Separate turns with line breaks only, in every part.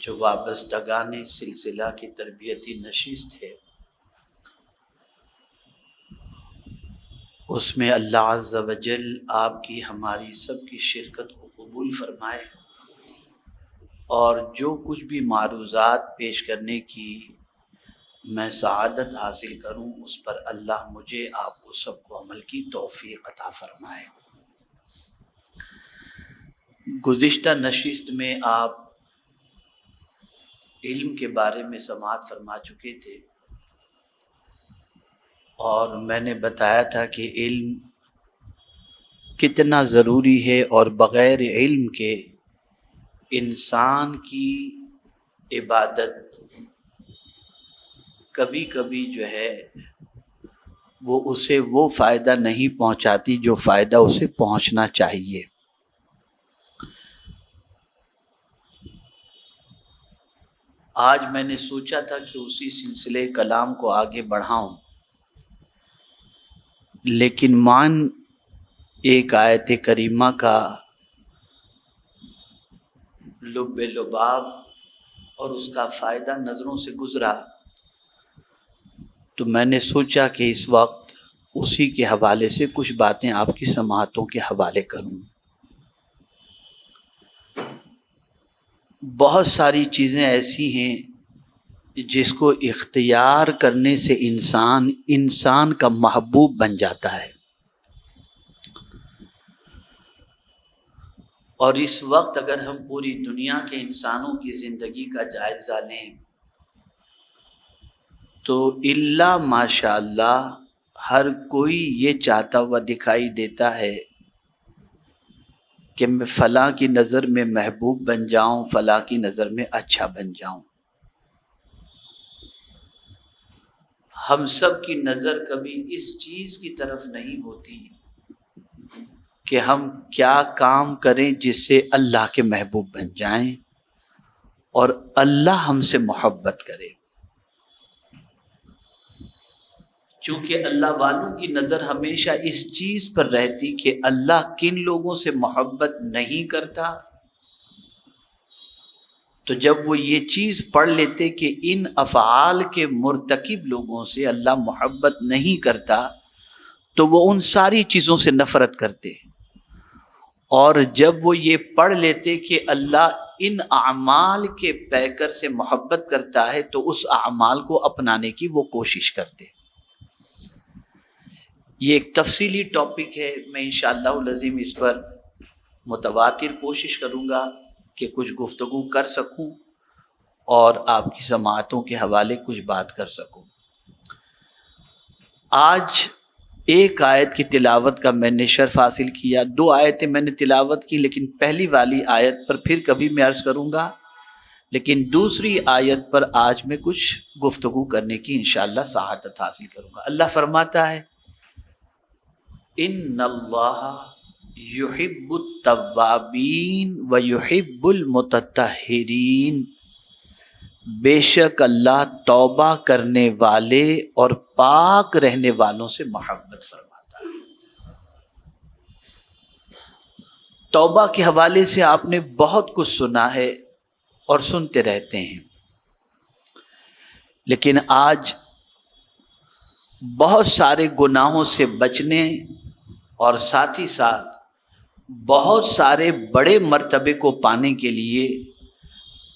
جو وابستگان سلسلہ کی تربیتی نشست ہے، اس میں اللہ عز و جل آپ کی ہماری سب کی شرکت کو قبول فرمائے، اور جو کچھ بھی معروضات پیش کرنے کی میں سعادت حاصل کروں، اس پر اللہ مجھے آپ کو سب کو عمل کی توفیق عطا فرمائے۔ گزشتہ نشست میں آپ علم کے بارے میں سماعت فرما چکے تھے، اور میں نے بتایا تھا کہ علم کتنا ضروری ہے، اور بغیر علم کے انسان کی عبادت کبھی کبھی جو ہے وہ اسے وہ فائدہ نہیں پہنچاتی جو فائدہ اسے پہنچنا چاہیے۔ آج میں نے سوچا تھا کہ اسی سلسلے کلام کو آگے بڑھاؤں، لیکن ایک آیت کریمہ کا لب لباب اور اس کا فائدہ نظروں سے گزرا، تو میں نے سوچا کہ اس وقت اسی کے حوالے سے کچھ باتیں آپ کی سماعتوں کے حوالے کروں۔ بہت ساری چیزیں ایسی ہیں جس کو اختیار کرنے سے انسان کا محبوب بن جاتا ہے، اور اس وقت اگر ہم پوری دنیا کے انسانوں کی زندگی کا جائزہ لیں تو الا ماشاء اللہ ہر کوئی یہ چاہتا ہوا دکھائی دیتا ہے کہ میں فلاں کی نظر میں محبوب بن جاؤں، فلاں کی نظر میں اچھا بن جاؤں۔ ہم سب کی نظر کبھی اس چیز کی طرف نہیں ہوتی کہ ہم کیا کام کریں جس سے اللہ کے محبوب بن جائیں اور اللہ ہم سے محبت کرے، چونکہ اللہ والوں کی نظر ہمیشہ اس چیز پر رہتی کہ اللہ کن لوگوں سے محبت نہیں کرتا، تو جب وہ یہ چیز پڑھ لیتے کہ ان افعال کے مرتکب لوگوں سے اللہ محبت نہیں کرتا، تو وہ ان ساری چیزوں سے نفرت کرتے، اور جب وہ یہ پڑھ لیتے کہ اللہ ان اعمال کے پیکر سے محبت کرتا ہے تو اس اعمال کو اپنانے کی وہ کوشش کرتے۔ یہ ایک تفصیلی ٹاپک ہے، میں انشاءاللہ العظیم اس پر متواتر کوشش کروں گا کہ کچھ گفتگو کر سکوں اور آپ کی سماعتوں کے حوالے کچھ بات کر سکوں۔ آج ایک آیت کی تلاوت کا میں نے شرف حاصل کیا، 2 آیتیں میں نے تلاوت کی، لیکن پہلی والی آیت پر پھر کبھی میں عرض کروں گا، لیکن دوسری آیت پر آج میں کچھ گفتگو کرنے کی انشاءاللہ سعادت حاصل کروں گا۔ اللہ فرماتا ہے ان اللہ یحب التوابین ویحب المتطہرین، بے شک اللہ توبہ کرنے والے اور پاک رہنے والوں سے محبت فرماتا ہے۔ توبہ کے حوالے سے آپ نے بہت کچھ سنا ہے اور سنتے رہتے ہیں، لیکن آج بہت سارے گناہوں سے بچنے اور ساتھ ہی ساتھ بہت سارے بڑے مرتبے کو پانے کے لیے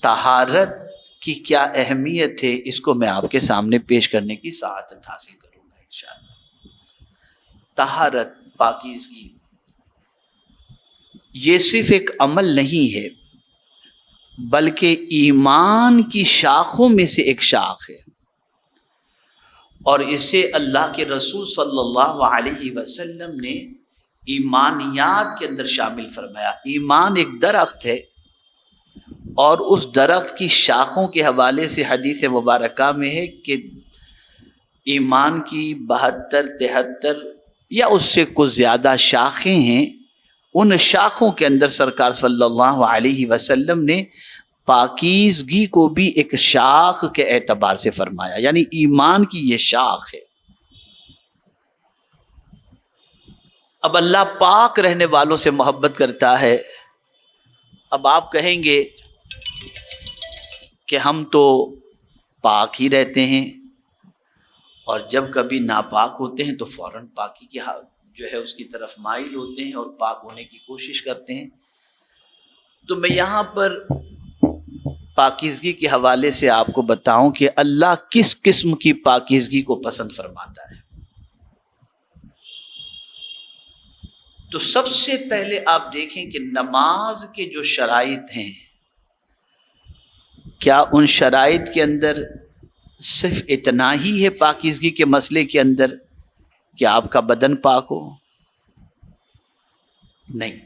طہارت کی کیا اہمیت ہے، اس کو میں آپ کے سامنے پیش کرنے کی سعادت حاصل کروں گا انشاءاللہ۔ طہارت، پاکیزگی، یہ صرف ایک عمل نہیں ہے بلکہ ایمان کی شاخوں میں سے ایک شاخ ہے، اور اسے اللہ کے رسول صلی اللہ علیہ وسلم نے ایمانیات کے اندر شامل فرمایا۔ ایمان ایک درخت ہے، اور اس درخت کی شاخوں کے حوالے سے حدیث مبارکہ میں ہے کہ ایمان کی 72 73 یا اس سے کچھ زیادہ شاخیں ہیں، ان شاخوں کے اندر سرکار صلی اللہ علیہ وسلم نے پاکیزگی کو بھی ایک شاخ کے اعتبار سے فرمایا، یعنی ایمان کی یہ شاخ ہے۔ اب اللہ پاک رہنے والوں سے محبت کرتا ہے۔ اب آپ کہیں گے کہ ہم تو پاک ہی رہتے ہیں اور جب کبھی ناپاک ہوتے ہیں تو فوراً پاکی کی جو ہے اس کی طرف مائل ہوتے ہیں اور پاک ہونے کی کوشش کرتے ہیں. تو میں یہاں پر پاکیزگی کے حوالے سے آپ کو بتاؤں کہ اللہ کس قسم کی پاکیزگی کو پسند فرماتا ہے. تو سب سے پہلے آپ دیکھیں کہ نماز کے جو شرائط ہیں، کیا ان شرائط کے اندر صرف اتنا ہی ہے پاکیزگی کے مسئلے کے اندر کہ آپ کا بدن پاک ہو؟ نہیں،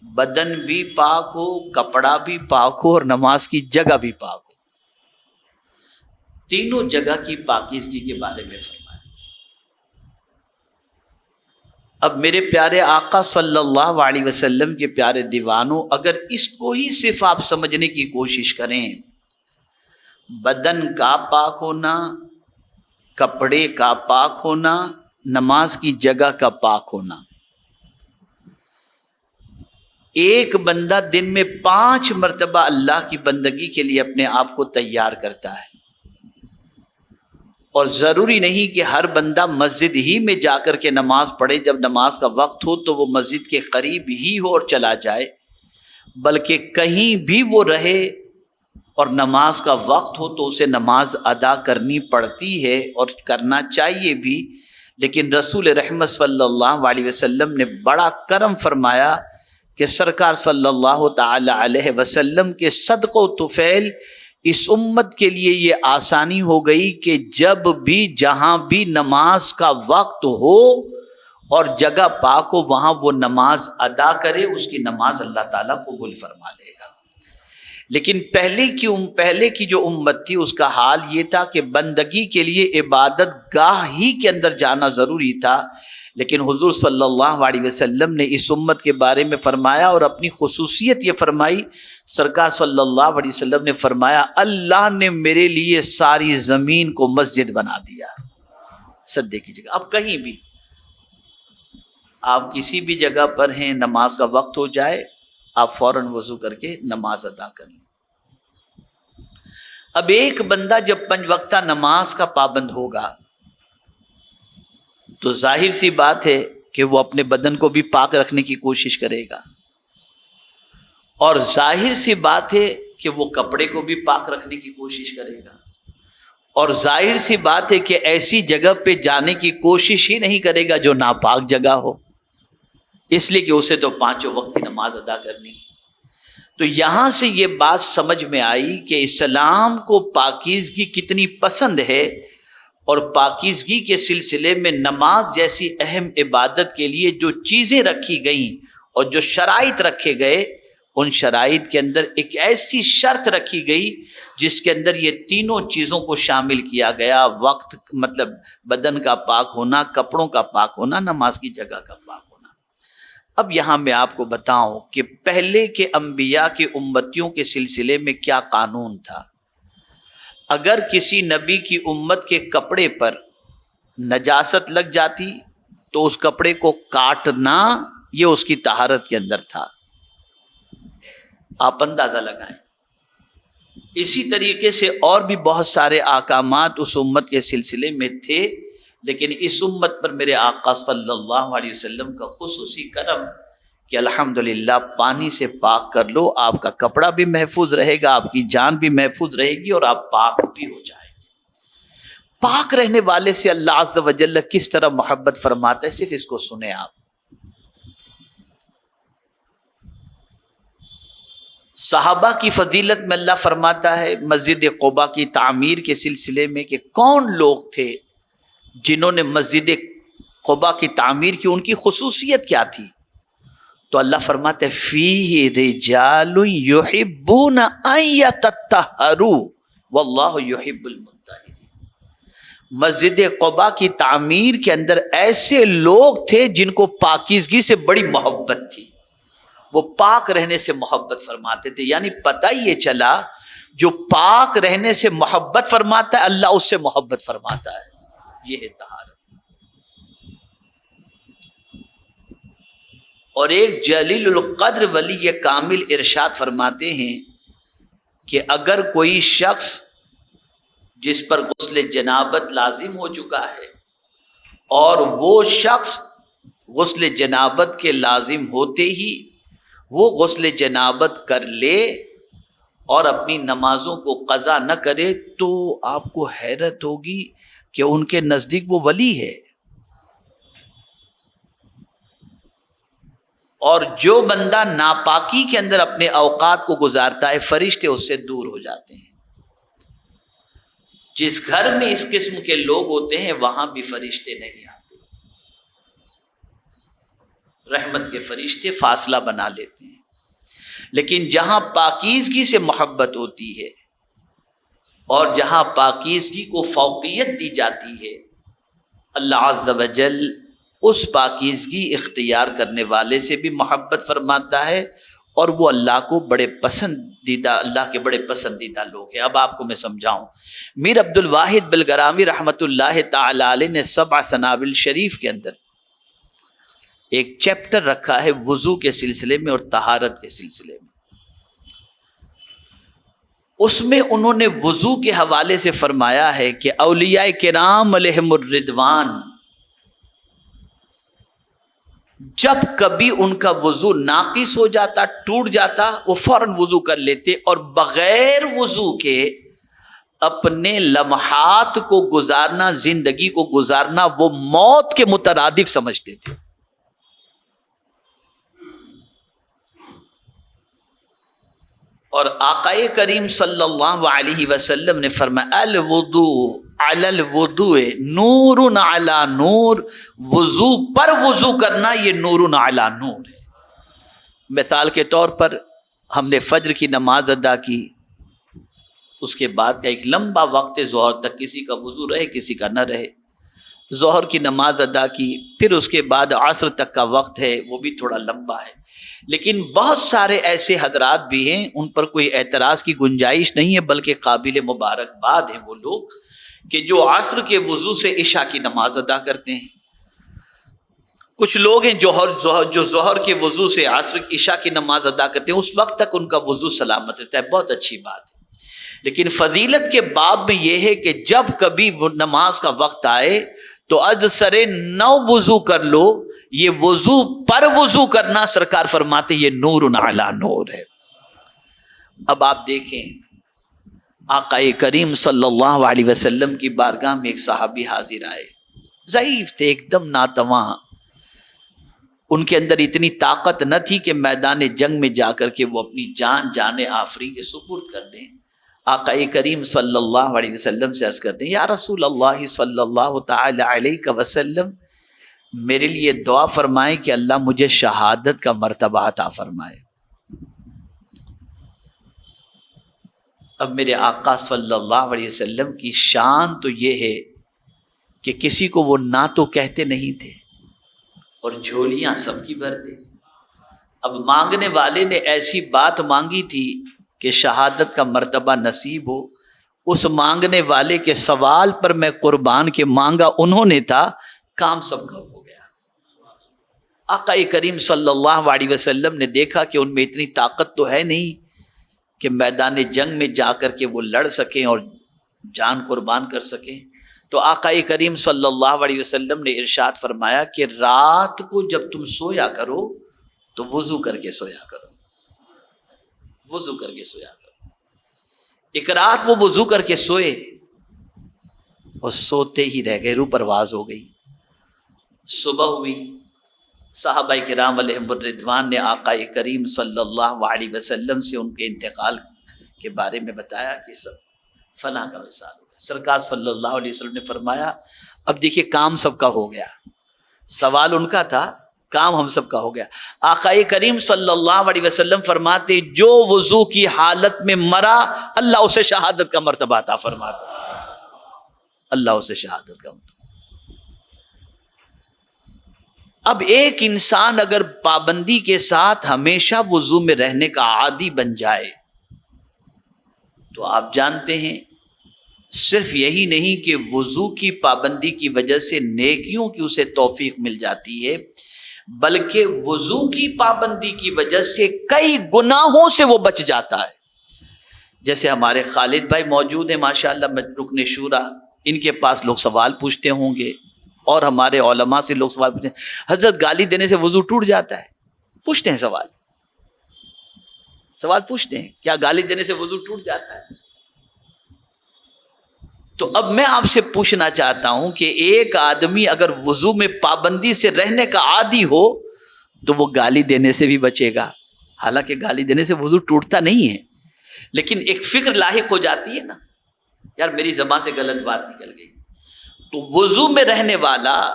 بدن بھی پاک ہو، کپڑا بھی پاک ہو اور نماز کی جگہ بھی پاک ہو. تینوں جگہ کی پاکیزگی کے بارے میں فرمایا. اب میرے پیارے آقا صلی اللہ علیہ وسلم کے پیارے دیوانوں، اگر اس کو ہی صرف آپ سمجھنے کی کوشش کریں، بدن کا پاک ہونا، کپڑے کا پاک ہونا، نماز کی جگہ کا پاک ہونا. ایک بندہ دن میں 5 مرتبہ اللہ کی بندگی کے لیے اپنے آپ کو تیار کرتا ہے، اور ضروری نہیں کہ ہر بندہ مسجد ہی میں جا کر کے نماز پڑھے. جب نماز کا وقت ہو تو وہ مسجد کے قریب ہی ہو اور چلا جائے، بلکہ کہیں بھی وہ رہے اور نماز کا وقت ہو تو اسے نماز ادا کرنی پڑتی ہے اور کرنا چاہیے بھی. لیکن رسول رحمت صلی اللہ علیہ وسلم نے بڑا کرم فرمایا کہ سرکار صلی اللہ تعالی علیہ وسلم کے صدقہ و طفیل اس امت کے لیے یہ آسانی ہو گئی کہ جب بھی جہاں بھی نماز کا وقت ہو اور جگہ پاک ہو وہاں وہ نماز ادا کرے، اس کی نماز اللہ تعالیٰ قبول فرما لے گا. لیکن پہلے کی جو امت تھی اس کا حال یہ تھا کہ بندگی کے لیے عبادت گاہ ہی کے اندر جانا ضروری تھا. لیکن حضور صلی اللہ علیہ وسلم نے اس امت کے بارے میں فرمایا اور اپنی خصوصیت یہ فرمائی. سرکار صلی اللہ علیہ وسلم نے فرمایا، اللہ نے میرے لیے ساری زمین کو مسجد بنا دیا. سجدے کی جگہ اب کہیں بھی آپ کسی بھی جگہ پر ہیں، نماز کا وقت ہو جائے آپ فوراً وضو کر کے نماز ادا کر لیں. اب ایک بندہ جب 5 وقتہ نماز کا پابند ہوگا تو ظاہر سی بات ہے کہ وہ اپنے بدن کو بھی پاک رکھنے کی کوشش کرے گا، اور ظاہر سی بات ہے کہ وہ کپڑے کو بھی پاک رکھنے کی کوشش کرے گا، اور ظاہر سی بات ہے کہ ایسی جگہ پہ جانے کی کوشش ہی نہیں کرے گا جو ناپاک جگہ ہو، اس لیے کہ اسے تو 5 وقت کی نماز ادا کرنی ہے. تو یہاں سے یہ بات سمجھ میں آئی کہ اسلام کو پاکیزگی کتنی پسند ہے، اور پاکیزگی کے سلسلے میں نماز جیسی اہم عبادت کے لیے جو چیزیں رکھی گئیں اور جو شرائط رکھے گئے، ان شرائط کے اندر ایک ایسی شرط رکھی گئی جس کے اندر یہ تینوں چیزوں کو شامل کیا گیا. وقت مطلب بدن کا پاک ہونا، کپڑوں کا پاک ہونا، نماز کی جگہ کا پاک ہونا. اب یہاں میں آپ کو بتاؤں کہ پہلے کے انبیاء کے امتیوں کے سلسلے میں کیا قانون تھا. اگر کسی نبی کی امت کے کپڑے پر نجاست لگ جاتی تو اس کپڑے کو کاٹنا یہ اس کی طہارت کے اندر تھا. آپ اندازہ لگائیں. اسی طریقے سے اور بھی بہت سارے احکامات اس امت کے سلسلے میں تھے، لیکن اس امت پر میرے آقا صلی اللہ علیہ وسلم کا خصوصی کرم کہ الحمدللہ پانی سے پاک کر لو، آپ کا کپڑا بھی محفوظ رہے گا، آپ کی جان بھی محفوظ رہے گی اور آپ پاک بھی ہو جائیں گے. پاک رہنے والے سے اللہ عز و جل کس طرح محبت فرماتا ہے، صرف اس کو سنیں آپ. صحابہ کی فضیلت میں اللہ فرماتا ہے مسجد قباء کی تعمیر کے سلسلے میں کہ کون لوگ تھے جنہوں نے مسجد قباء کی تعمیر کی، ان کی خصوصیت کیا تھی. تو اللہ فرماتے ہیں فیہ رجال یحبون ان یتطہروا واللہ یحب المطہرین. مسجد قباء کی تعمیر کے اندر ایسے لوگ تھے جن کو پاکیزگی سے بڑی محبت تھی، وہ پاک رہنے سے محبت فرماتے تھے. یعنی پتہ یہ چلا جو پاک رہنے سے محبت فرماتا ہے اللہ اس سے محبت فرماتا ہے. یہ ہے طہارت. اور ایک جلیل القدر ولی کامل ارشاد فرماتے ہیں کہ اگر کوئی شخص جس پر غسل جنابت لازم ہو چکا ہے اور وہ شخص غسل جنابت کے لازم ہوتے ہی وہ غسل جنابت کر لے اور اپنی نمازوں کو قضا نہ کرے تو آپ کو حیرت ہوگی کہ ان کے نزدیک وہ ولی ہے. اور جو بندہ ناپاکی کے اندر اپنے اوقات کو گزارتا ہے فرشتے اس سے دور ہو جاتے ہیں. جس گھر میں اس قسم کے لوگ ہوتے ہیں وہاں بھی فرشتے نہیں آتے. رحمت کے فرشتے فاصلہ بنا لیتے ہیں. لیکن جہاں پاکیزگی سے محبت ہوتی ہے اور جہاں پاکیزگی کو فوقیت دی جاتی ہے اللہ عز و جل اس پاکیزگی اختیار کرنے والے سے بھی محبت فرماتا ہے اور وہ اللہ کو بڑے پسندیدہ اللہ کے بڑے پسندیدہ لوگ ہیں. اب آپ کو میں سمجھاؤں. میر عبد الواحد بلگرامی رحمۃ اللہ تعالی علیہ نے سبع سنابل شریف کے اندر ایک چیپٹر رکھا ہے وضو کے سلسلے میں اور طہارت کے سلسلے میں. اس میں انہوں نے وضو کے حوالے سے فرمایا ہے کہ اولیاء کرام علیہم الرضوان جب کبھی ان کا وضو ناقص ہو جاتا ٹوٹ جاتا وہ فوراً وضو کر لیتے اور بغیر وضو کے اپنے لمحات کو گزارنا زندگی کو گزارنا وہ موت کے مترادف سمجھتے تھے. اور آقائے کریم صلی اللہ علیہ وسلم نے فرمایا الوضوء علی الوضوء نور علی نور، وضو پر وضو کرنا یہ نور علی نور ہے. مثال کے طور پر ہم نے فجر کی نماز ادا کی، اس کے بعد کا ایک لمبا وقت ظہر تک کسی کا وضو رہے کسی کا نہ رہے، ظہر کی نماز ادا کی، پھر اس کے بعد عصر تک کا وقت ہے وہ بھی تھوڑا لمبا ہے. لیکن بہت سارے ایسے حضرات بھی ہیں ان پر کوئی اعتراض کی گنجائش نہیں ہے بلکہ قابل مبارکباد ہیں وہ لوگ کہ جو عصر کے وضو سے عشاء کی نماز ادا کرتے ہیں. کچھ لوگ ہیں جو ظہر کے وضو سے عصر عشاء کی نماز ادا کرتے ہیں، اس وقت تک ان کا وضو سلامت رہتا ہے، بہت اچھی بات ہے. لیکن فضیلت کے باب میں یہ ہے کہ جب کبھی وہ نماز کا وقت آئے تو از سرے 9 وضو کر لو. یہ وضو پر وضو کرنا سرکار فرماتے یہ نور علی نور ہے. اب آپ دیکھیں آقائے کریم صلی اللہ علیہ وسلم کی بارگاہ میں ایک صحابی حاضر آئے، ضعیف تھے، ایک دم ناتواں. ان کے اندر اتنی طاقت نہ تھی کہ میدان جنگ میں جا کر کے وہ اپنی جان آفری کے سپرد کر دیں. آقا کریم صلی اللہ علیہ وسلم سے عرض کرتے ہیں یا رسول اللہ صلی اللہ تعالی علیہ وسلم میرے لیے دعا فرمائیں کہ اللہ مجھے شہادت کا مرتبہ عطا فرمائے. اب میرے آقا صلی اللہ علیہ وسلم کی شان تو یہ ہے کہ کسی کو وہ نہ تو کہتے نہیں تھے اور جھولیاں سب کی بھرتے. اب مانگنے والے نے ایسی بات مانگی تھی کہ شہادت کا مرتبہ نصیب ہو. اس مانگنے والے کے سوال پر میں قربان کے مانگا انہوں نے تھا، کام سب کا ہو گیا. آقا کریم صلی اللہ علیہ وسلم نے دیکھا کہ ان میں اتنی طاقت تو ہے نہیں کہ میدان جنگ میں جا کر کے وہ لڑ سکیں اور جان قربان کر سکیں. تو آقا کریم صلی اللہ علیہ وسلم نے ارشاد فرمایا کہ رات کو جب تم سویا کرو تو وضو کر کے سویا کرو، وضو کر کے سویا کرو. ایک رات وہ وضو کر کے سوئے اور سوتے ہی رہ گئے، روح پرواز ہو گئی. صبح ہوئی، صحابہ کرام علیہم الرضوان نے آقا کریم صلی اللہ علیہ وسلم سے ان کے انتقال کے بارے میں بتایا کہ سب فلاں کا وصال ہو گیا. سرکار صلی اللہ علیہ وسلم نے فرمایا اب دیکھیے کام سب کا ہو گیا. سوال ان کا تھا، کام ہم سب کا ہو گیا. آقا کریم صلی اللہ علیہ وسلم فرماتے جو وضو کی حالت میں مرا اللہ اسے شہادت کا مرتبہ عطا فرماتا، اللہ اسے شہادت کا مرتبہ. اب ایک انسان اگر پابندی کے ساتھ ہمیشہ وضو میں رہنے کا عادی بن جائے تو آپ جانتے ہیں صرف یہی نہیں کہ وضو کی پابندی کی وجہ سے نیکیوں کی اسے توفیق مل جاتی ہے بلکہ وضو کی پابندی کی وجہ سے کئی گناہوں سے وہ بچ جاتا ہے. جیسے ہمارے خالد بھائی موجود ہیں ماشاءاللہ رکن شورا، ان کے پاس لوگ سوال پوچھتے ہوں گے، اور ہمارے علماء سے لوگ سوال پوچھتے ہیں، حضرت گالی دینے سے وضو ٹوٹ جاتا ہے؟ پوچھتے ہیں سوال پوچھتے ہیں، کیا گالی دینے سے وضو ٹوٹ جاتا ہے؟ تو اب میں آپ سے پوچھنا چاہتا ہوں کہ ایک آدمی اگر وضو میں پابندی سے رہنے کا عادی ہو تو وہ گالی دینے سے بھی بچے گا، حالانکہ گالی دینے سے وضو ٹوٹتا نہیں ہے، لیکن ایک فکر لاحق ہو جاتی ہے نا، یار میری زبان سے غلط بات نکل گئی۔ تو وضو میں رہنے والا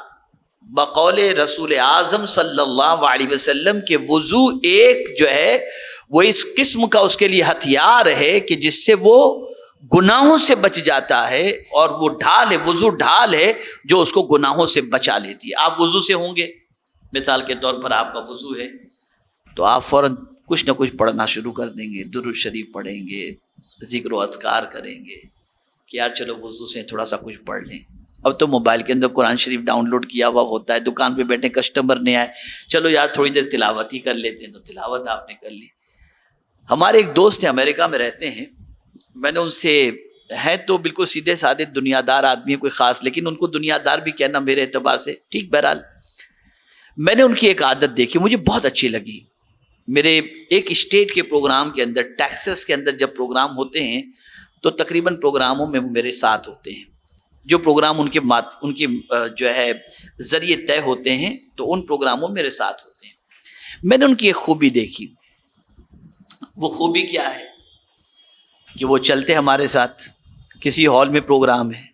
بقول رسول اعظم صلی اللہ علیہ وسلم کے وضو ایک جو ہے وہ اس قسم کا اس کے لیے ہتھیار ہے کہ جس سے وہ گناہوں سے بچ جاتا ہے، اور وہ ڈھال ہے، وضو ڈھال ہے جو اس کو گناہوں سے بچا لیتی ہے۔ آپ وضو سے ہوں گے، مثال کے طور پر آپ کا وضو ہے تو آپ فوراً کچھ نہ کچھ پڑھنا شروع کر دیں گے، درود شریف پڑھیں گے، ذکر و اذکار کریں گے کہ یار چلو وضو سے تھوڑا سا کچھ پڑھ لیں۔ اب تو موبائل کے اندر قرآن شریف ڈاؤن لوڈ کیا ہوا ہوتا ہے، دکان پہ بیٹھے کسٹمر نے آئے، چلو یار تھوڑی دیر تلاوت ہی کر لیتے ہیں، تو تلاوت آپ نے کر لی۔ ہمارے ایک دوست ہیں، امریکہ میں رہتے ہیں، میں نے ان سے، ہے تو بالکل سیدھے سادے دنیا دار آدمی ہے کوئی خاص، لیکن ان کو دنیا دار بھی کہنا میرے اعتبار سے ٹھیک، بہرحال میں نے ان کی ایک عادت دیکھی، مجھے بہت اچھی لگی۔ میرے ایک اسٹیٹ کے پروگرام کے اندر، ٹیکسس کے اندر جب پروگرام ہوتے ہیں تو تقریباً پروگراموں میں میرے ساتھ ہوتے ہیں، جو پروگرام ان کے جو ہے ذریعے طے ہوتے ہیں، تو ان پروگراموں میرے ساتھ ہوتے ہیں۔ میں نے ان کی ایک خوبی دیکھی، وہ خوبی کیا ہے کہ وہ چلتے ہمارے ساتھ، کسی ہال میں پروگرام ہے،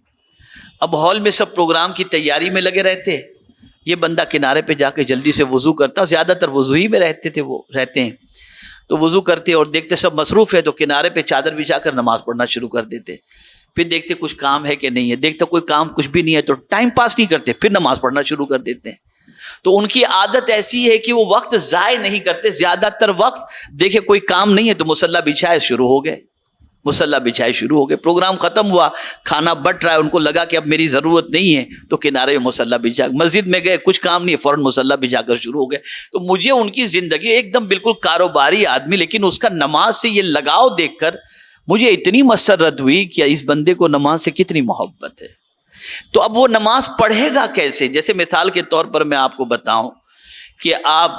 اب ہال میں سب پروگرام کی تیاری میں لگے رہتے، یہ بندہ کنارے پہ جا کے جلدی سے وضو کرتا، زیادہ تر وضو ہی میں رہتے ہیں، تو وضو کرتے اور دیکھتے سب مصروف ہے تو کنارے پہ چادر بچھا کر نماز پڑھنا شروع کر دیتے، پھر دیکھتے کچھ کام ہے کہ نہیں ہے، دیکھتے کوئی کام کچھ بھی نہیں ہے تو ٹائم پاس نہیں کرتے، پھر نماز پڑھنا شروع کر دیتے ہیں۔ تو ان کی عادت ایسی ہے کہ وہ وقت ضائع نہیں کرتے، زیادہ تر وقت دیکھے کوئی کام نہیں ہے تو مصلی بچھائے شروع ہو گئے، پروگرام ختم ہوا، کھانا بٹ رہا ہے، ان کو لگا کہ اب میری ضرورت نہیں ہے تو کنارے میں مصلی بچھا، مسجد میں گئے کچھ کام نہیں ہے، فوراً مصلی بچھا کر شروع ہو گئے۔ تو مجھے ان کی زندگی ایک دم بالکل کاروباری آدمی، لیکن اس کا نماز سے یہ لگاؤ دیکھ کر مجھے اتنی مسرت ہوئی کہ اس بندے کو نماز سے کتنی محبت ہے۔ تو اب وہ نماز پڑھے گا کیسے؟ جیسے مثال کے طور پر میں آپ کو بتاؤں کہ آپ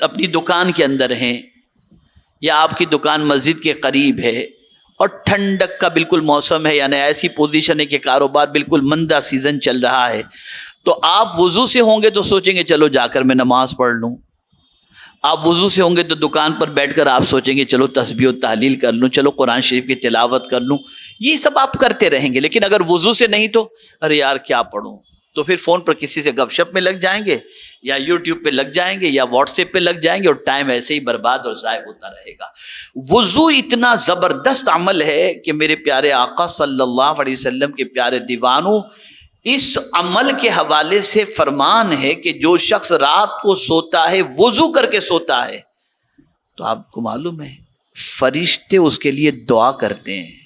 اپنی دکان کے اندر ہیں، یا آپ کی دکان مسجد کے قریب ہے اور ٹھنڈک کا بالکل موسم ہے، یعنی ایسی پوزیشن ہے کہ کاروبار بالکل مندہ سیزن چل رہا ہے، تو آپ وضو سے ہوں گے تو سوچیں گے چلو جا کر میں نماز پڑھ لوں، آپ وضو سے ہوں گے تو دکان پر بیٹھ کر آپ سوچیں گے چلو تسبیح و تحلیل کر لوں، چلو قرآن شریف کی تلاوت کر لوں، یہ سب آپ کرتے رہیں گے۔ لیکن اگر وضو سے نہیں تو ارے یار کیا پڑھوں، تو پھر فون پر کسی سے گپ شپ میں لگ جائیں گے، یا یوٹیوب پہ لگ جائیں گے، یا واٹس ایپ پہ لگ جائیں گے، اور ٹائم ایسے ہی برباد اور ضائع ہوتا رہے گا۔ وضو اتنا زبردست عمل ہے کہ میرے پیارے آقا صلی اللہ علیہ وسلم کے پیارے دیوانوں، اس عمل کے حوالے سے فرمان ہے کہ جو شخص رات کو سوتا ہے وضو کر کے سوتا ہے تو آپ کو معلوم ہے فرشتے اس کے لیے دعا کرتے ہیں،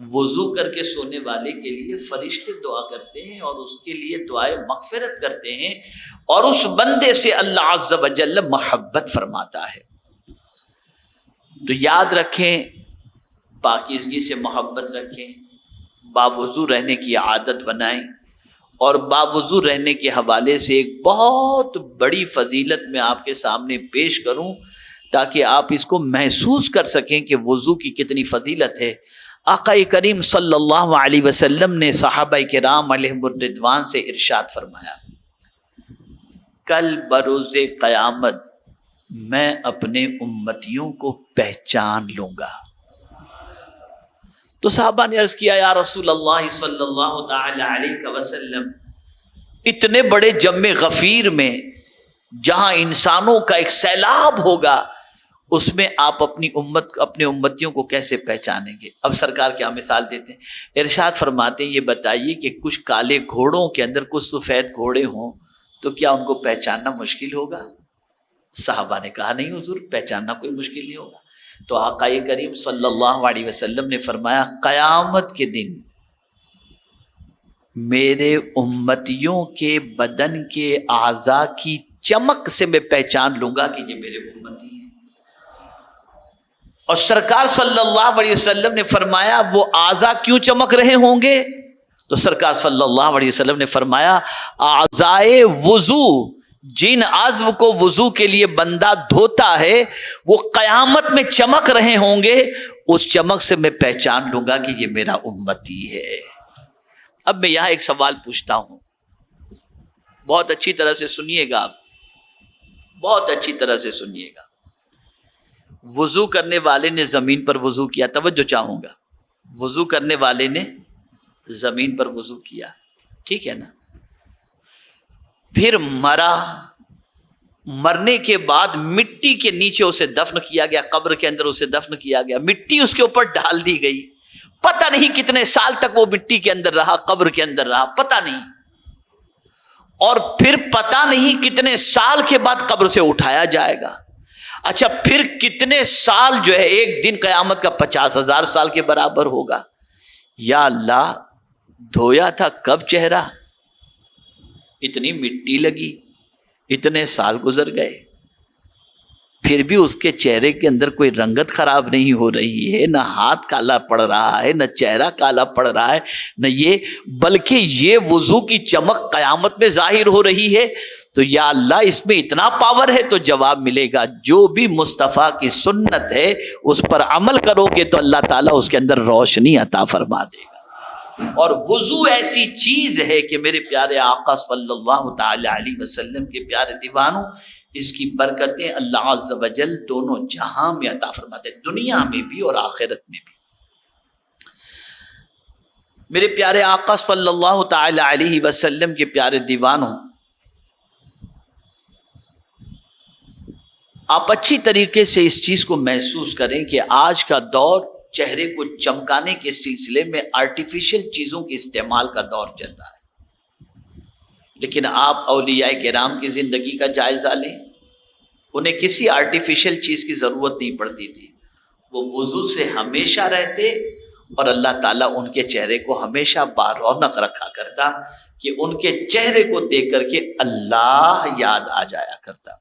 وضو کر کے سونے والے کے لیے فرشتے دعا کرتے ہیں اور اس کے لیے دعائے مغفرت کرتے ہیں، اور اس بندے سے اللہ عز و جل محبت فرماتا ہے۔ تو یاد رکھیں، پاکیزگی سے محبت رکھیں، باوضو رہنے کی عادت بنائیں، اور باوضو رہنے کے حوالے سے ایک بہت بڑی فضیلت میں آپ کے سامنے پیش کروں تاکہ آپ اس کو محسوس کر سکیں کہ وضو کی کتنی فضیلت ہے۔ آقا کریم صلی اللہ علیہ وسلم نے صحابہ کرام علیہم الرضوان سے ارشاد فرمایا، کل بروز قیامت میں اپنے امتیوں کو پہچان لوں گا۔ تو صحابہ نے عرض کیا، یا رسول اللہ صلی اللہ تعالی علیہ وسلم، اتنے بڑے جم غفیر میں جہاں انسانوں کا ایک سیلاب ہوگا، اس میں آپ اپنے امتیوں کو کیسے پہچانیں گے؟ اب سرکار کیا مثال دیتے ہیں، ارشاد فرماتے ہیں، یہ بتائیے کہ کچھ کالے گھوڑوں کے اندر کچھ سفید گھوڑے ہوں تو کیا ان کو پہچاننا مشکل ہوگا؟ صحابہ نے کہا نہیں حضور، پہچاننا کوئی مشکل نہیں ہوگا۔ تو آقا کریم صلی اللہ علیہ وسلم نے فرمایا، قیامت کے دن میرے امتیوں کے بدن کے اعضاء کی چمک سے میں پہچان لوں گا کہ یہ میرے امتی ہیں۔ اور سرکار صلی اللہ علیہ وسلم نے فرمایا وہ اعضاء کیوں چمک رہے ہوں گے؟ تو سرکار صلی اللہ علیہ وسلم نے فرمایا اعضائے وضو، جن عضو کو وضو کے لیے بندہ دھوتا ہے وہ قیامت میں چمک رہے ہوں گے، اس چمک سے میں پہچان لوں گا کہ یہ میرا امتی ہے۔ اب میں یہاں ایک سوال پوچھتا ہوں، بہت اچھی طرح سے سنیے گا، آپ بہت اچھی طرح سے سنیے گا۔ وضو کرنے والے نے زمین پر وضو کیا، توجہ چاہوں گا، وضو کرنے والے نے زمین پر وضو کیا، ٹھیک ہے نا؟ پھر مرنے کے بعد مٹی کے نیچے اسے دفن کیا گیا، قبر کے اندر اسے دفن کیا گیا، مٹی اس کے اوپر ڈال دی گئی، پتہ نہیں کتنے سال تک وہ مٹی کے اندر رہا، قبر کے اندر رہا، پتہ نہیں، اور پھر پتہ نہیں کتنے سال کے بعد قبر سے اٹھایا جائے گا۔ اچھا پھر کتنے سال جو ہے، ایک دن قیامت کا 50,000 سال کے برابر ہوگا۔ یا اللہ، دھویا تھا کب چہرہ، اتنی مٹی لگی، اتنے سال گزر گئے، پھر بھی اس کے چہرے کے اندر کوئی رنگت خراب نہیں ہو رہی ہے، نہ ہاتھ کالا پڑ رہا ہے، نہ چہرہ کالا پڑ رہا ہے، نہ یہ، بلکہ یہ وضو کی چمک قیامت میں ظاہر ہو رہی ہے۔ تو یا اللہ اس میں اتنا پاور ہے، تو جواب ملے گا جو بھی مصطفیٰ کی سنت ہے اس پر عمل کرو گے تو اللہ تعالیٰ اس کے اندر روشنی عطا فرما دے گا۔ اور وضو ایسی چیز ہے کہ میرے پیارے آقا صلی اللہ تعالی علیہ وسلم کے پیارے دیوانوں، اس کی برکتیں اللہ عز و جل دونوں جہاں میں عطا فرماتے ہیں، دنیا میں بھی اور آخرت میں بھی۔ میرے پیارے آقا صلی اللہ تعالی علیہ وسلم کے پیارے دیوانوں، آپ اچھی طریقے سے اس چیز کو محسوس کریں کہ آج کا دور چہرے کو چمکانے کے سلسلے میں آرٹیفیشل چیزوں کے استعمال کا دور چل رہا ہے، لیکن آپ اولیاء کرام کی زندگی کا جائزہ لیں، انہیں کسی آرٹیفیشل چیز کی ضرورت نہیں پڑتی تھی، وہ وضو سے ہمیشہ رہتے اور اللہ تعالیٰ ان کے چہرے کو ہمیشہ بارونق رکھا کرتا کہ ان کے چہرے کو دیکھ کر کے اللہ یاد آ جایا کرتا۔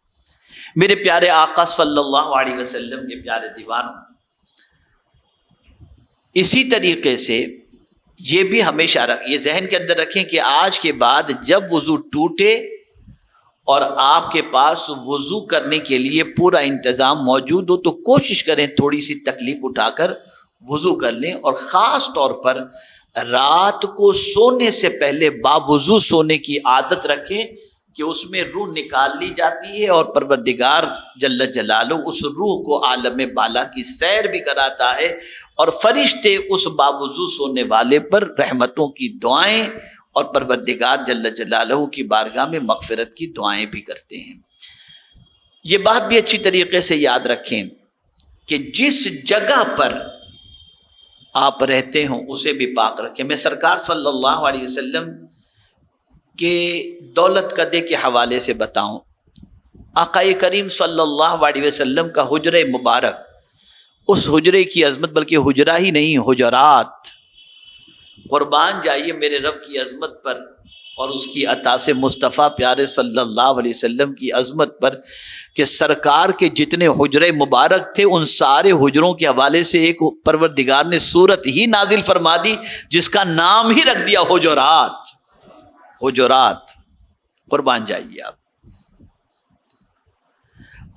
میرے پیارے آقا صلی اللہ علیہ وسلم کے پیارے دیوانوں، اسی طریقے سے یہ بھی ہمیشہ یہ ذہن کے اندر رکھیں کہ آج کے بعد جب وضو ٹوٹے اور آپ کے پاس وضو کرنے کے لیے پورا انتظام موجود ہو تو کوشش کریں تھوڑی سی تکلیف اٹھا کر وضو کر لیں، اور خاص طور پر رات کو سونے سے پہلے باوضو سونے کی عادت رکھیں کہ اس میں روح نکال لی جاتی ہے اور پروردگار جل جلالہ اس روح کو عالم بالا کی سیر بھی کراتا ہے، اور فرشتے اس باوضو سونے والے پر رحمتوں کی دعائیں اور پروردگار جل جلالہ کی بارگاہ میں مغفرت کی دعائیں بھی کرتے ہیں۔ یہ بات بھی اچھی طریقے سے یاد رکھیں کہ جس جگہ پر آپ رہتے ہوں اسے بھی پاک رکھیں۔ میں سرکار صلی اللہ علیہ وسلم کے دولت قدے کے حوالے سے بتاؤں، آقا کریم صلی اللہ علیہ وسلم کا حجرہ مبارک، اس حجرے کی عظمت، بلکہ حجرہ ہی نہیں حجرات، قربان جائیے میرے رب کی عظمت پر اور اس کی عطا سے مصطفیٰ پیارے صلی اللہ علیہ وسلم کی عظمت پر کہ سرکار کے جتنے حجرے مبارک تھے ان سارے حجروں کے حوالے سے ایک پروردگار نے سورت ہی نازل فرما دی جس کا نام ہی رکھ دیا حجرات۔ حجرات، قربان جائیے آپ۔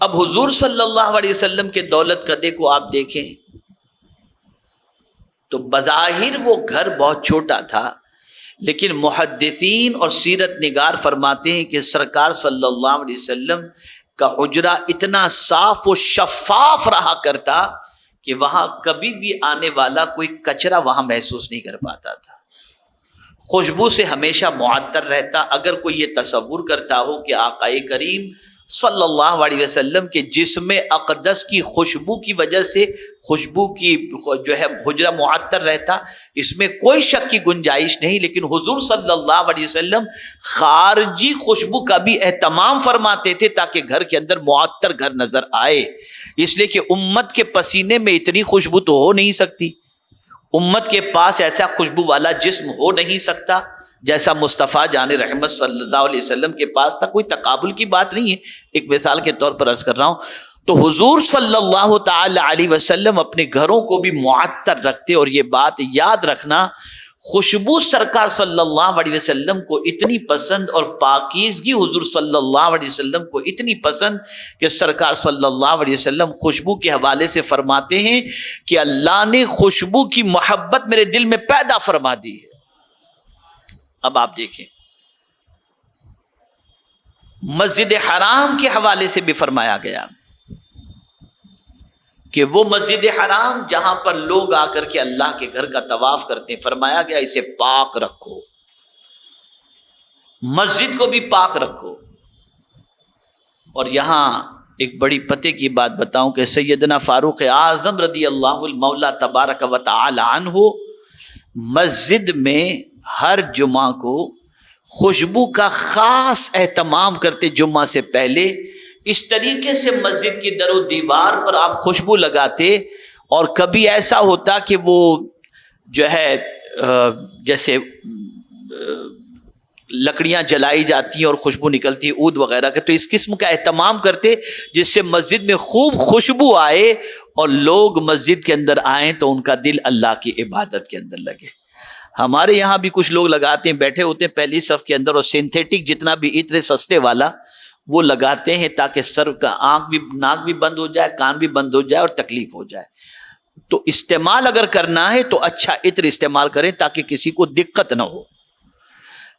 اب حضور صلی اللہ علیہ وسلم کے دولت قدے کو آپ دیکھیں تو بظاہر وہ گھر بہت چھوٹا تھا، لیکن محدثین اور سیرت نگار فرماتے ہیں کہ سرکار صلی اللہ علیہ وسلم کا حجرہ اتنا صاف و شفاف رہا کرتا کہ وہاں کبھی بھی آنے والا کوئی کچرا وہاں محسوس نہیں کر پاتا تھا، خوشبو سے ہمیشہ معطر رہتا۔ اگر کوئی یہ تصور کرتا ہو کہ آقا کریم صلی اللہ علیہ وسلم کے جسم اقدس کی خوشبو کی وجہ سے خوشبو کی جو ہے حجرہ معطر رہتا، اس میں کوئی شک کی گنجائش نہیں، لیکن حضور صلی اللہ علیہ وسلم خارجی خوشبو کا بھی اہتمام فرماتے تھے تاکہ گھر کے اندر معطر گھر نظر آئے، اس لیے کہ امت کے پسینے میں اتنی خوشبو تو ہو نہیں سکتی، امت کے پاس ایسا خوشبو والا جسم ہو نہیں سکتا جیسا مصطفیٰ جان رحمت صلی اللہ علیہ وسلم کے پاس تھا۔ کوئی تقابل کی بات نہیں ہے، ایک مثال کے طور پر عرض کر رہا ہوں۔ تو حضور صلی اللہ تعالی علیہ وسلم اپنے گھروں کو بھی معطر رکھتے، اور یہ بات یاد رکھنا، خوشبو سرکار صلی اللہ علیہ وسلم کو اتنی پسند اور پاکیزگی حضور صلی اللہ علیہ وسلم کو اتنی پسند کہ سرکار صلی اللہ علیہ وسلم خوشبو کے حوالے سے فرماتے ہیں کہ اللہ نے خوشبو کی محبت میرے دل میں پیدا فرما دی ہے۔ اب آپ دیکھیں، مسجد حرام کے حوالے سے بھی فرمایا گیا کہ وہ مسجد حرام جہاں پر لوگ آ کر کے اللہ کے گھر کا طواف کرتے ہیں، فرمایا گیا اسے پاک رکھو، مسجد کو بھی پاک رکھو۔ اور یہاں ایک بڑی پتے کی بات بتاؤں کہ سیدنا فاروق اعظم رضی اللہ المولا تبارک و تعالی عنہ مسجد میں ہر جمعہ کو خوشبو کا خاص اہتمام کرتے، جمعہ سے پہلے اس طریقے سے مسجد کی در و دیوار پر آپ خوشبو لگاتے، اور کبھی ایسا ہوتا کہ وہ جو ہے جیسے لکڑیاں جلائی جاتی ہیں اور خوشبو نکلتی ہے عود وغیرہ کے، تو اس قسم کا اہتمام کرتے جس سے مسجد میں خوب خوشبو آئے اور لوگ مسجد کے اندر آئیں تو ان کا دل اللہ کی عبادت کے اندر لگے۔ ہمارے یہاں بھی کچھ لوگ لگاتے ہیں، بیٹھے ہوتے ہیں پہلی صف کے اندر اور سینتھیٹک جتنا بھی عطر سستے والا وہ لگاتے ہیں تاکہ سر کا ناک بھی بند ہو جائے، کان بھی بند ہو جائے اور تکلیف ہو جائے۔ تو استعمال اگر کرنا ہے تو اچھا عطر استعمال کریں تاکہ کسی کو دقت نہ ہو۔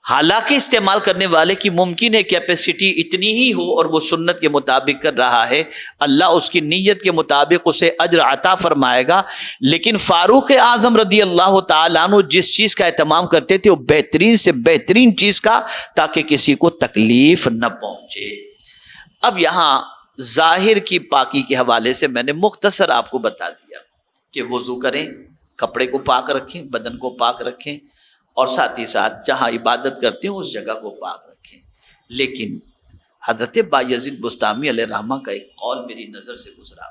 حالانکہ استعمال کرنے والے کی ممکن ہے کیپیسٹی اتنی ہی ہو اور وہ سنت کے مطابق کر رہا ہے، اللہ اس کی نیت کے مطابق اسے اجر عطا فرمائے گا، لیکن فاروق اعظم رضی اللہ تعالیٰ عنہ جس چیز کا اہتمام کرتے تھے وہ بہترین سے بہترین چیز کا، تاکہ کسی کو تکلیف نہ پہنچے۔ اب یہاں ظاہر کی پاکی کے حوالے سے میں نے مختصر آپ کو بتا دیا کہ وضو کریں، کپڑے کو پاک رکھیں، بدن کو پاک رکھیں، اور ساتھ ہی ساتھ جہاں عبادت کرتے ہیں اس جگہ کو پاک رکھیں۔ لیکن حضرت بایزید بسطامی علیہ رحمہ کا ایک قول میری نظر سے گزرا،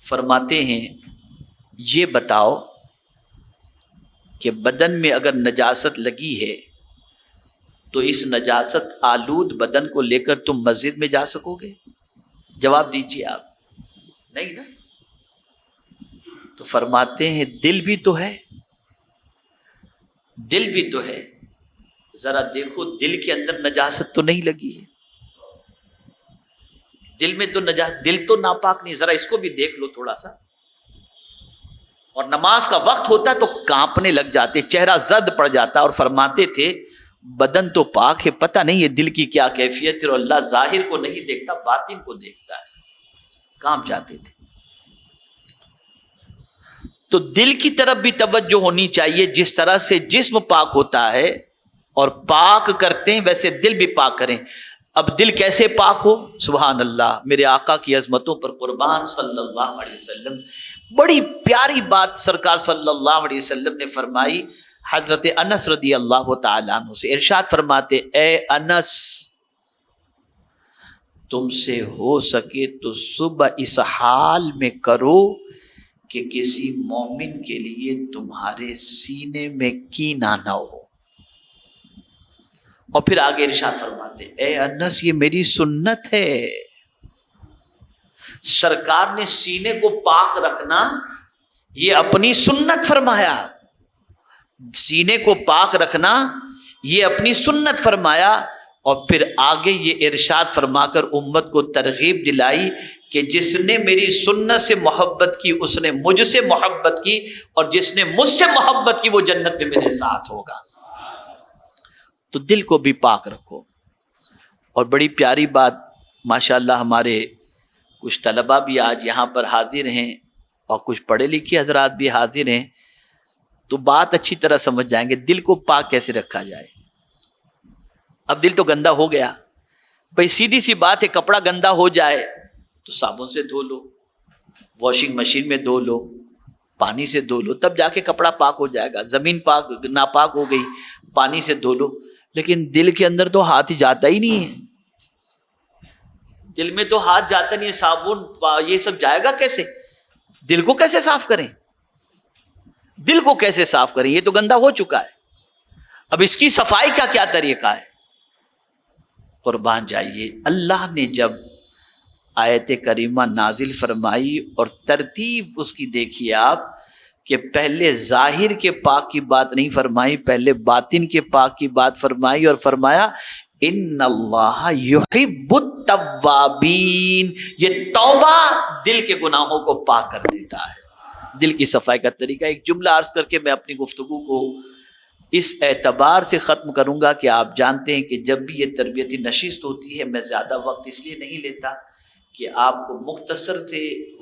فرماتے ہیں یہ بتاؤ کہ بدن میں اگر نجاست لگی ہے تو اس نجاست آلود بدن کو لے کر تم مسجد میں جا سکو گے؟ جواب دیجیے آپ، نہیں نا؟ تو فرماتے ہیں دل بھی تو ہے، دل بھی تو ہے، ذرا دیکھو دل کے اندر نجاست تو نہیں لگی ہے، دل میں تو نجاست، دل تو ناپاک نہیں، ذرا اس کو بھی دیکھ لو تھوڑا سا۔ اور نماز کا وقت ہوتا تو کانپنے لگ جاتے، چہرہ زرد پڑ جاتا، اور فرماتے تھے بدن تو پاک ہے، پتہ نہیں ہے دل کی کیا کیفیت ہے، اور اللہ ظاہر کو نہیں دیکھتا باطن کو دیکھتا ہے، کانپ جاتے تھے۔ تو دل کی طرف بھی توجہ ہونی چاہیے، جس طرح سے جسم پاک ہوتا ہے اور پاک کرتے ہیں ویسے دل بھی پاک کریں۔ اب دل کیسے پاک ہو؟ سبحان اللہ، میرے آقا کی عظمتوں پر قربان صلی اللہ علیہ وسلم، بڑی پیاری بات سرکار صلی اللہ علیہ وسلم نے فرمائی۔ حضرت انس رضی اللہ تعالیٰ عنہ سے ارشاد فرماتے، اے انس، تم سے ہو سکے تو صبح اس حال میں کرو کہ کسی مومن کے لیے تمہارے سینے میں کینہ نہ ہو۔ اور پھر آگے ارشاد فرماتے، اے انس یہ میری سنت ہے۔ سرکار نے سینے کو پاک رکھنا یہ اپنی سنت فرمایا، سینے کو پاک رکھنا یہ اپنی سنت فرمایا، اور پھر آگے یہ ارشاد فرما کر امت کو ترغیب دلائی کہ جس نے میری سنت سے محبت کی اس نے مجھ سے محبت کی، اور جس نے مجھ سے محبت کی وہ جنت میں میرے ساتھ ہوگا۔ تو دل کو بھی پاک رکھو۔ اور بڑی پیاری بات، ماشاءاللہ ہمارے کچھ طلباء بھی آج یہاں پر حاضر ہیں اور کچھ پڑھے لکھے حضرات بھی حاضر ہیں، تو بات اچھی طرح سمجھ جائیں گے دل کو پاک کیسے رکھا جائے۔ اب دل تو گندا ہو گیا، بھئی سیدھی سی بات ہے، کپڑا گندا ہو جائے تو صابن سے دھو لو، واشنگ مشین میں دھو لو، پانی سے دھو لو، تب جا کے کپڑا پاک ہو جائے گا۔ زمین پاک ناپاک ہو گئی، پانی سے دھو لو، لیکن دل کے اندر تو ہاتھ ہی جاتا ہی نہیں ہے، دل میں تو ہاتھ جاتا نہیں ہے، صابن یہ سب جائے گا کیسے؟ دل کو کیسے صاف کریں؟ دل کو کیسے صاف کریں؟ یہ تو گندا ہو چکا ہے۔ اب اس کی صفائی کا کیا طریقہ ہے؟ قربان جائیے، اللہ نے جب آیت کریمہ نازل فرمائی اور ترتیب اس کی دیکھیے آپ، کہ پہلے ظاہر کے پاک کی بات نہیں فرمائی، پہلے باطن کے پاک کی بات فرمائی، اور فرمایا ان اللہ یحب التوابین، یہ توبہ دل کے گناہوں کو پاک کر دیتا ہے، دل کی صفائی کا طریقہ۔ ایک جملہ عرض کر کے میں اپنی گفتگو کو اس اعتبار سے ختم کروں گا کہ آپ جانتے ہیں کہ جب بھی یہ تربیتی نشست ہوتی ہے، میں زیادہ وقت اس لیے نہیں لیتا کہ آپ کو مختصر سے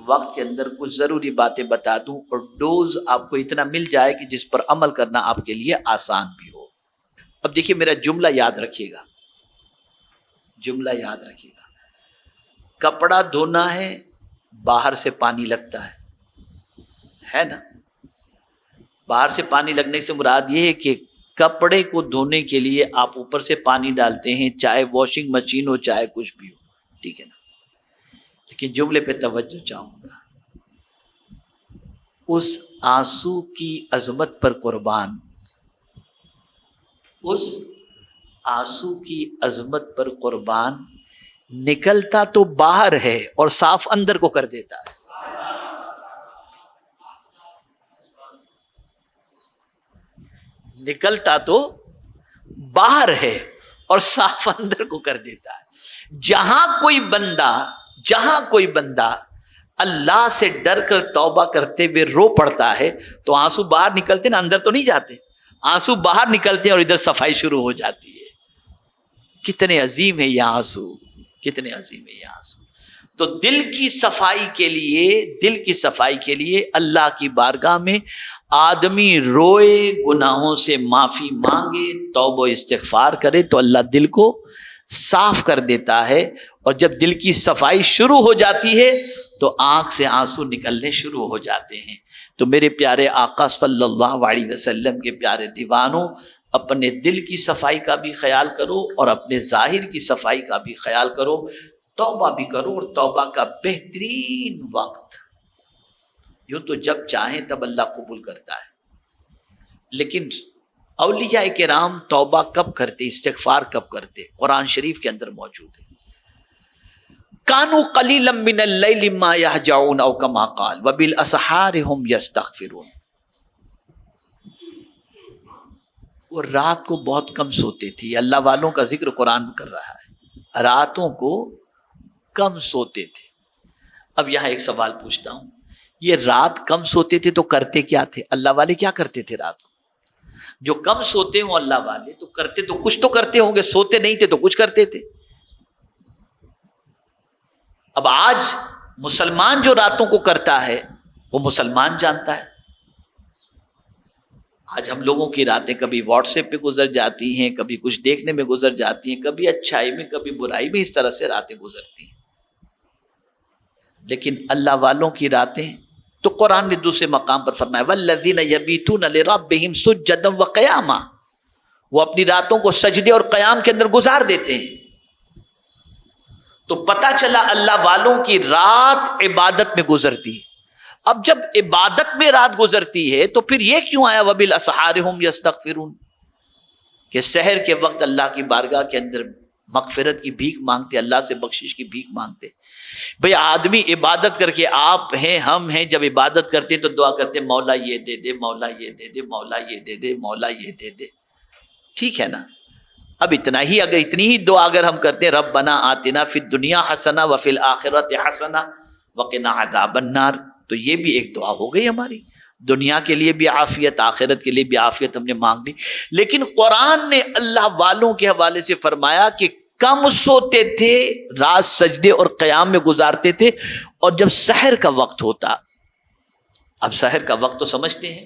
وقت کے اندر کچھ ضروری باتیں بتا دوں اور ڈوز آپ کو اتنا مل جائے کہ جس پر عمل کرنا آپ کے لیے آسان بھی ہو۔ اب دیکھیے میرا جملہ یاد رکھیے گا، جملہ یاد رکھیے گا، کپڑا دھونا ہے، باہر سے پانی لگتا ہے نا؟ باہر سے پانی لگنے سے مراد یہ ہے کہ کپڑے کو دھونے کے لیے آپ اوپر سے پانی ڈالتے ہیں، چاہے واشنگ مشین ہو چاہے کچھ بھی ہو، ٹھیک ہے نا؟ لیکن جملے پہ توجہ چاہوں گا، اس آنسو کی عظمت پر قربان، اس آنسو کی عظمت پر قربان، نکلتا تو باہر ہے اور صاف اندر کو کر دیتا ہے۔ نکلتا تو باہر ہے اور صاف اندر کو کر دیتا ہے۔ جہاں کوئی بندہ اللہ سے ڈر کر توبہ کرتے ہوئے رو پڑتا ہے تو آنسو باہر نکلتے نا، اندر تو نہیں جاتے، آنسو باہر نکلتے ہیں اور ادھر صفائی شروع ہو جاتی ہے۔ کتنے عظیم ہے یہ آنسو، کتنے عظیم ہے یہ آنسو۔ تو دل کی صفائی کے لیے اللہ کی بارگاہ میں آدمی روئے، گناہوں سے معافی مانگے، توبہ و استغفار کرے تو اللہ دل کو صاف کر دیتا ہے، اور جب دل کی صفائی شروع ہو جاتی ہے تو آنکھ سے آنسو نکلنے شروع ہو جاتے ہیں۔ تو میرے پیارے آقا صلی اللہ علیہ وسلم کے پیارے دیوانوں، اپنے دل کی صفائی کا بھی خیال کرو اور اپنے ظاہر کی صفائی کا بھی خیال کرو، توبہ بھی کرو، اور توبہ کا بہترین وقت یوں تو جب چاہیں تب اللہ قبول کرتا ہے، لیکن اولیاء کرام توبہ کب کرتے، استغفار کب کرتے، قرآن شریف کے اندر موجود ہے۔ کانوا قلیلا من اللیل ما یہجعون او کما قال وبالاسحار هم یستغفرون، وہ رات کو بہت کم سوتے تھے۔ یہ اللہ والوں کا ذکر قرآن کر رہا ہے، راتوں کو کم سوتے تھے۔ اب یہاں ایک سوال پوچھتا ہوں، یہ رات کم سوتے تھے تو کرتے کیا تھے؟ اللہ والے کیا کرتے تھے رات کو؟ جو کم سوتے ہوں اللہ والے تو کرتے تو کچھ تو کرتے ہوں گے، سوتے نہیں تھے تو کچھ کرتے تھے۔ اب آج مسلمان جو راتوں کو کرتا ہے وہ مسلمان جانتا ہے۔ آج ہم لوگوں کی راتیں کبھی واٹس ایپ پہ گزر جاتی ہیں، کبھی کچھ دیکھنے میں گزر جاتی ہیں، کبھی اچھائی میں کبھی برائی میں، اس طرح سے راتیں گزرتی ہیں۔ لیکن اللہ والوں کی راتیں تو قرآن نے دوسرے مقام پر فرمایا والذین یبیتون لربہم سجدا وقیاما، وہ اپنی راتوں کو سجدے اور قیام کے اندر گزار دیتے ہیں۔ تو پتہ چلا اللہ والوں کی رات عبادت میں گزرتی ہے۔ اب جب عبادت میں رات گزرتی ہے تو پھر یہ کیوں آیا وبالاسحار هم یستغفرون، کہ سحر کے وقت اللہ کی بارگاہ کے اندر مغفرت کی بھیک مانگتے، اللہ سے بخشش کی بھیک مانگتے۔ بھئی آدمی عبادت کر کے، آپ ہیں ہم ہیں، جب عبادت کرتے تو دعا کرتے مولا یہ دے دے، مولا یہ دے دے، مولا یہ دے دے، مولا یہ دے دے، ٹھیک ہے نا؟ اب اتنی ہی دعا اگر ہم کرتے ہیں ربنا آتنا فی الدنیا حسنہ وفی الآخرۃ حسنہ وقنا عذاب النار، تو یہ بھی ایک دعا ہو گئی ہماری، دنیا کے لیے بھی عافیت، آخرت کے لیے بھی عافیت ہم نے مانگ لی۔ لیکن قرآن نے اللہ والوں کے حوالے سے فرمایا کہ کم سوتے تھے، رات سجدے اور قیام میں گزارتے تھے، اور جب سحر کا وقت ہوتا، اب سحر کا وقت تو سمجھتے ہیں،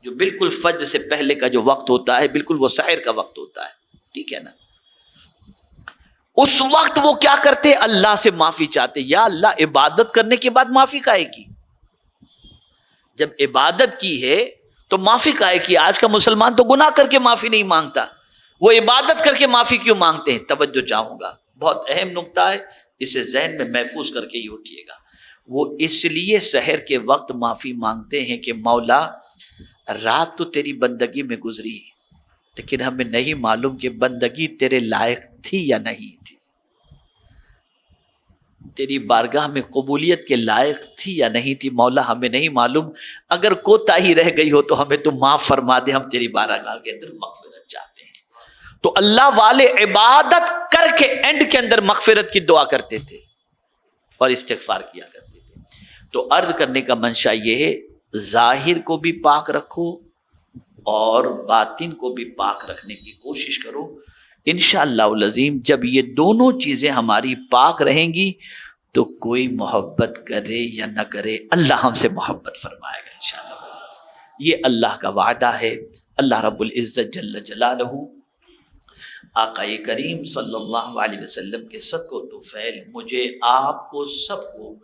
جو بالکل فجر سے پہلے کا جو وقت ہوتا ہے بالکل وہ سحر کا وقت ہوتا ہے، ٹھیک ہے نا؟ اس وقت وہ کیا کرتے؟ اللہ سے معافی چاہتے، یا اللہ عبادت کرنے کے بعد معافی کائے کی؟ جب عبادت کی ہے تو معافی کائے کی؟ آج کا مسلمان تو گناہ کر کے معافی نہیں مانگتا، وہ عبادت کر کے معافی کیوں مانگتے ہیں؟ توجہ چاہوں گا، بہت اہم نکتہ ہے، اسے ذہن میں محفوظ کر کے ہی اٹھیے گا۔ وہ اس لیے سحر کے وقت معافی مانگتے ہیں کہ مولا رات تو تیری بندگی میں گزری، لیکن ہمیں نہیں معلوم کہ بندگی تیرے لائق تھی یا نہیں تھی، تیری بارگاہ میں قبولیت کے لائق تھی یا نہیں تھی، مولا ہمیں نہیں معلوم۔ اگر کوتاہی رہ گئی ہو تو ہمیں تو معاف فرما دے، ہم تیری بارگاہ کے اندر مغفرت چاہتے ہیں۔ تو اللہ والے عبادت کر کے اینڈ کے اندر مغفرت کی دعا کرتے تھے اور استغفار کیا کرتے تھے۔ تو عرض کرنے کا منشا یہ ہے، ظاہر کو بھی پاک رکھو اور باطن کو بھی پاک رکھنے کی کوشش کرو۔ انشاءاللہ العظیم جب یہ دونوں چیزیں ہماری پاک رہیں گی تو کوئی محبت کرے یا نہ کرے اللہ ہم سے محبت فرمائے گا انشاءاللہ العظیم۔ یہ اللہ کا وعدہ ہے۔ اللہ رب العزت جل جلالہ آقا کریم صلی اللہ علیہ وسلم کے صدقہ و طفیل مجھے، آپ کو، سب کو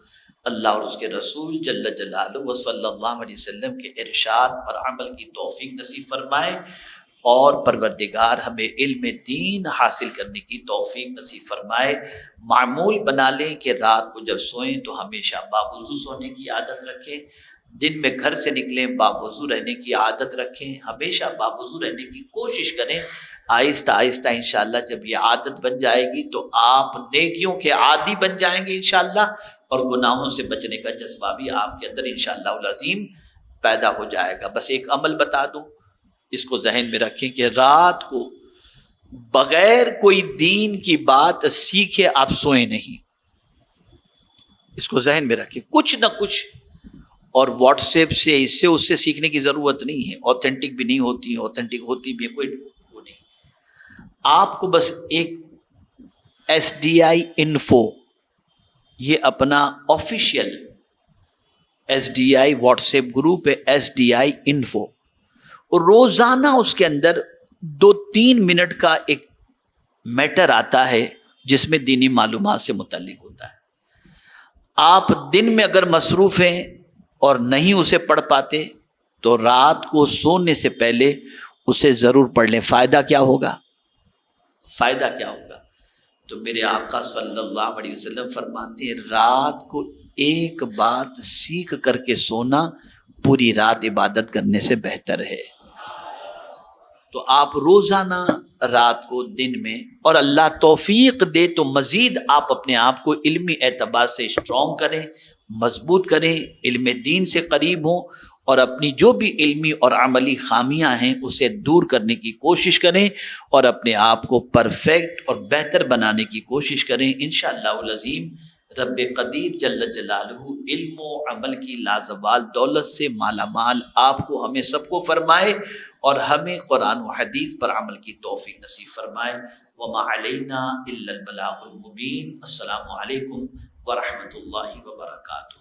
اللہ اور اس کے رسول جل جلالہ و صلی اللہ علیہ وسلم کے ارشاد پر عمل کی توفیق نصیب فرمائے، اور پروردگار ہمیں علم دین حاصل کرنے کی توفیق نصیب فرمائے۔ معمول بنا لیں کہ رات کو جب سوئیں تو ہمیشہ باوضو سونے کی عادت رکھیں، دن میں گھر سے نکلیں باوضو رہنے کی عادت رکھیں، ہمیشہ باوضو رہنے کی کوشش کریں۔ آہستہ آہستہ انشاءاللہ جب یہ عادت بن جائے گی تو آپ نیکیوں کے عادی بن جائیں گے انشاءاللہ، اور گناہوں سے بچنے کا جذبہ بھی آپ کے اندر انشاءاللہ العظیم پیدا ہو جائے گا۔ بس ایک عمل بتا دوں، اس کو ذہن میں رکھیں کہ رات کو بغیر کوئی دین کی بات سیکھے آپ سوئیں نہیں، اس کو ذہن میں رکھیں۔ کچھ نہ کچھ، اور واٹس ایپ سے اس سے سیکھنے کی ضرورت نہیں ہے، اوتھینٹک بھی نہیں ہوتی، اوتھینٹک ہوتی بھی کوئی وہ نہیں۔ آپ کو بس ایک SDI انفو، یہ اپنا official SDI what's app group ہے، SDI انفو، اور روزانہ اس کے اندر 2-3 منٹ کا ایک میٹر آتا ہے جس میں دینی معلومات سے متعلق ہوتا ہے۔ آپ دن میں اگر مصروف ہیں اور نہیں اسے پڑھ پاتے تو رات کو سونے سے پہلے اسے ضرور پڑھ لیں۔ فائدہ کیا ہوگا؟ فائدہ کیا ہوگا؟ تو میرے آقا صلی اللہ علیہ وسلم فرماتے ہیں رات کو ایک بات سیکھ کر کے سونا پوری رات عبادت کرنے سے بہتر ہے۔ تو آپ روزانہ رات کو، دن میں، اور اللہ توفیق دے تو مزید آپ اپنے آپ کو علمی اعتبار سے اسٹرانگ کریں، مضبوط کریں، علم دین سے قریب ہوں، اور اپنی جو بھی علمی اور عملی خامیاں ہیں اسے دور کرنے کی کوشش کریں، اور اپنے آپ کو پرفیکٹ اور بہتر بنانے کی کوشش کریں۔ انشاءاللہ العظیم رب قدیر جل جلالہ علم و عمل کی لازوال دولت سے مالا مال آپ کو، ہمیں سب کو فرمائے، اور ہمیں قرآن و حدیث پر عمل کی توفیق نصیب فرمائے۔ وما علینا الا البلاغ المبین۔ السلام علیکم ورحمۃ اللہ وبرکاتہ۔